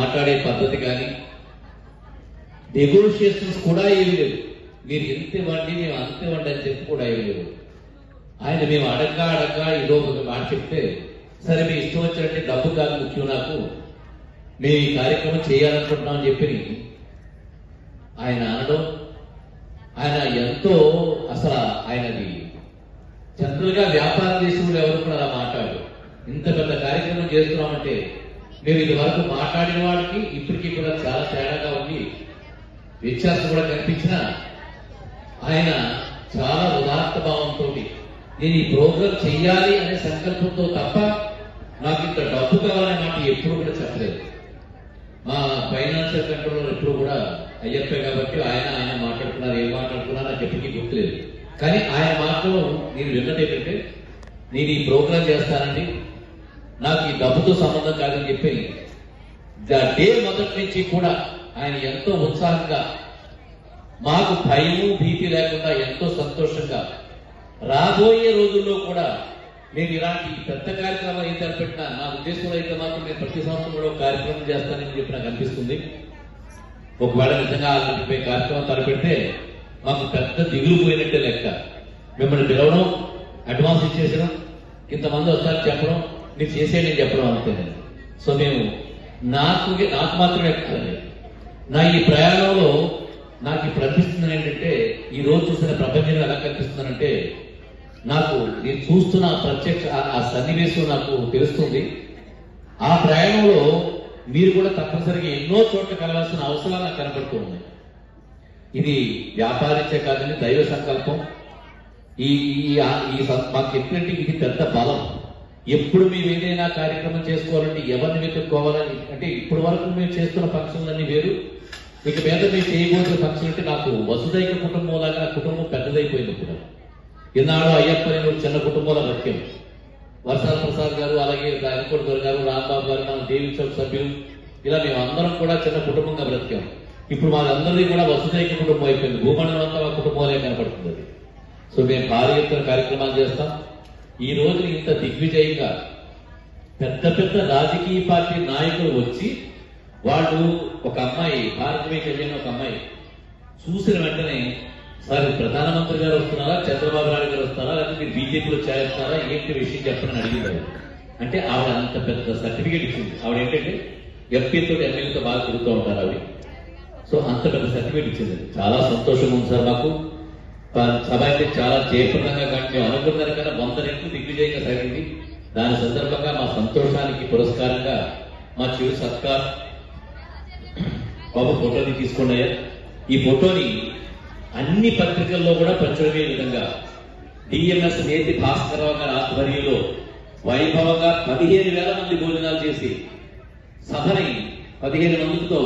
మాట్లాడే పద్ధతి కానీ నెగోషియేషన్స్ కూడా ఏమి లేవు. మీరు ఎంత ఇవ్వండి మేము అంత ఇవ్వండి అని చెప్పి కూడా ఏమి లేవు. ఆయన మేము అడగ్గా ఏదో ఒక మాట చెప్తే సరే మీ ఇష్టం వచ్చినట్టే డబ్బు కాదు ముఖ్యం నాకు మేము ఈ కార్యక్రమం చేయాలనుకుంటున్నాం అని చెప్పి ఆయన అనడం, ఆయన ఎంతో అసలు ఆయనది జనరల్ గా వ్యాపార దేశంలో ఎవరు కూడా అలా మాట్లాడు. ఇంత పెద్ద కార్యక్రమం చేస్తున్నామంటే మేము ఇది వరకు మాట్లాడిన వాడికి ఇప్పటికీ కూడా చాలా తేడాగా ఉంది, వ్యత్యాసం కూడా కనిపించినా ఆయన చాలా ఉదాత్త భావంతో నేను ఈ ప్రోగ్రాం చెయ్యాలి అనే సంకల్పంతో తప్ప నాకు ఇంత డబ్బు కావాలనే మాట ఎప్పుడు కూడా చెప్పలేదు. మా ఫైనాన్షియల్ కంట్రోలర్ ఎప్పుడు కూడా అయ్యప్పే కాబట్టి ఆయన మాట్లాడుతున్నారు, ఏం మాట్లాడుతున్నారు నాకు ఎప్పటికీ గుర్తులేదు. కానీ ఆయన మాత్రం నేను విన్నది ఏంటంటే నేను ఈ ప్రోగ్రాం చేస్తానండి, నాకు ఈ డబ్బుతో సంబంధం కాదని చెప్పి డే మొదటి నుంచి కూడా ఆయన ఎంతో ఉత్సాహంగా మాకు భయము భీతి లేకుండా ఎంతో సంతోషంగా రాబోయే రోజుల్లో కూడా నేను ఇలాంటి పెద్ద కార్యక్రమాలు ఏం తలపెట్టినా నా ఉద్దేశంలో అయితే మాత్రం నేను ప్రతి సంవత్సరం కూడా ఒక కార్యక్రమం చేస్తానని చెప్పి నాకు అనిపిస్తుంది. ఒకవేళ నిజంగా అలాంటి కార్యక్రమం తలపెడితే మాకు పెద్ద దిగులు పోయినట్టే లెక్క. మిమ్మల్ని పిలవడం, అడ్వాన్స్ ఇచ్చేసడం, ఇంతమంది వస్తారు చెప్పడం, మీరు చేసేయండి చెప్పడం అంతే. సో మేము నాకు మాత్రమే కాదు, నా ఈ ప్రయాణంలో నాకు ఇప్పుడు అనిపిస్తుంది ఏంటంటే ఈ రోజు చూసిన ప్రపంచం ఎలా కనిపిస్తుందంటే నాకు నేను చూస్తున్న ప్రత్యక్ష ఆ సన్నివేశం నాకు తెలుస్తుంది. ఆ ప్రయాణంలో మీరు కూడా తప్పనిసరిగా ఎన్నో చోట్ల కలవాల్సిన అవసరాలు నాకు కనబడుతూ ఉన్నాయి. ఇది వ్యాపారించే కాదని దైవ సంకల్పం. మాకు ఎప్పుడంటే ఇది పెద్ద బలం. ఎప్పుడు మేము ఏదైనా కార్యక్రమం చేసుకోవాలంటే ఎవరిని వెతుక్కోవాలని అంటే ఇప్పటి వరకు మేము చేస్తున్న ఫంక్షన్లన్నీ వేరు, ఇక మీద మేము చేయబోతున్న ఫంక్షన్ అంటే నాకు వసుదైక కుటుంబం లాగా నా కుటుంబం పెద్దదైపోయింది. ఇప్పుడు ఈనాడు అయ్యప్ప నేను చిన్న కుటుంబంలో బ్రతికాం. వర్షాల ప్రసాద్ గారు, అలాగే వెంకటేశ్వర గారు, రాంబాబు గారు, మన దేవి చౌక్ సభ్యులు, ఇలా మేము అందరం కూడా చిన్న కుటుంబంగా బ్రతికాం. ఇప్పుడు మాదందరిది కూడా వసుదైక కుటుంబం అయిపోయింది. భూమండలం అంతా మా కుటుంబంలో కనపడుతుంది. సో మేము భారీ ఎత్తున కార్యక్రమాలు చేస్తాం. ఈ రోజు ఇంత దిగ్విజయంగా పెద్ద పెద్ద రాజకీయ పార్టీ నాయకులు వచ్చి వాళ్ళు ఒక అమ్మాయి భారతీయ కళ్యాణ్ ఒక అమ్మాయి చూసిన వెంటనే సార్ ప్రధానమంత్రి గారు వస్తున్నారా, చంద్రబాబు నాయుడు గారు వస్తారా, లేకపోతే మీరు బీజేపీలో చేస్తారా, ఏంటి విషయం చెప్పని అడిగింది. అంటే ఆవిడ అంత పెద్ద సర్టిఫికేట్ ఇచ్చింది. ఆవిడ ఏంటంటే ఎంపీతో ఎమ్మెల్యేతో బాగా తిరుగుతూ ఉంటారు ఆవిడ. సో అంత పెద్ద సర్టిఫికేట్ ఇచ్చింది. చాలా సంతోషంగా ఉంది సార్. మాకు సభ అయితే చాలా జయప్రదంగా కానీ మేము అనుకున్న దానికన్నా 100 రెట్లు దిగ్విజయంగా సాగింది. దాని సందర్భంగా మా సంతోషానికి పురస్కారంగా మా చిరు సత్కార్ బాబు ఫోటోని తీసుకున్నాయా. ఈ ఫోటోని అన్ని పత్రికల్లో కూడా ప్రచురమే విధంగా డిఎంఎస్ నేతి భాస్కరరావు గారి ఆధ్వర్యంలో వైభవంగా 15,000 మంది భోజనాలు చేసి సభని 15 మందితో